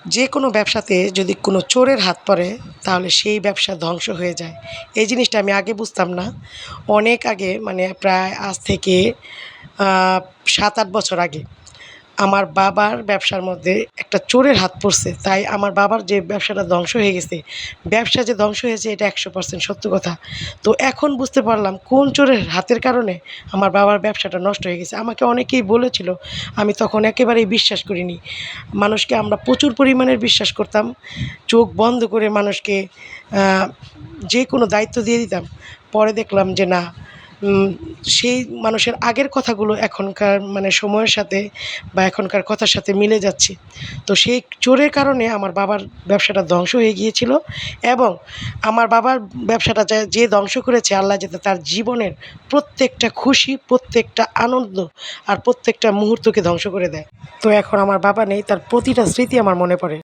যে কোনো ব্যবসাতে যদি কোনো চোরের হাত পড়ে তাহলে সেই ব্যবসা ধ্বংস হয়ে যায়। এই জিনিসটা আমি আগে বুঝতাম না। অনেক আগে মানে প্রায় আজ থেকে আ ৭-৮ বছর আগে আমার বাবার ব্যবসার মধ্যে একটা চোরের হাত পড়ছে। তাই আমার বাবার যে ব্যবসাটা ধ্বংস হয়ে গেছে, ব্যবসা যে ধ্বংস হয়েছে এটা ১০০% সত্য কথা। তো এখন বুঝতে পারলাম কোন চোরের হাতের কারণে আমার বাবার ব্যবসাটা নষ্ট হয়ে গেছে। আমাকে অনেকেই বলেছিল, আমি তখন একেবারেই বিশ্বাস করিনি। মানুষকে আমরা প্রচুর পরিমাণের বিশ্বাস করতাম। চোখ বন্ধ করে মানুষকে আ যেকোনো দায়িত্ব দিয়ে দিতাম। পরে দেখলাম যে না, উম সেই মানুষের আগের কথাগুলো এখনকার মানে সময়ের সাথে বা এখনকার কথার সাথে মিলে যাচ্ছে। তো সেই চোরের কারণে আমার বাবার ব্যবসাটা ধ্বংস হয়ে গিয়েছিল এবং আমার বাবার ব্যবসাটা যে ধ্বংস করেছে আল্লাহ যাতে তার জীবনের প্রত্যেকটা খুশি, প্রত্যেকটা আনন্দ আর প্রত্যেকটা মুহূর্তকে ধ্বংস করে দেয়। তো এখন আমার বাবা নেই, তার প্রতিটা স্মৃতি আমার মনে পড়ে।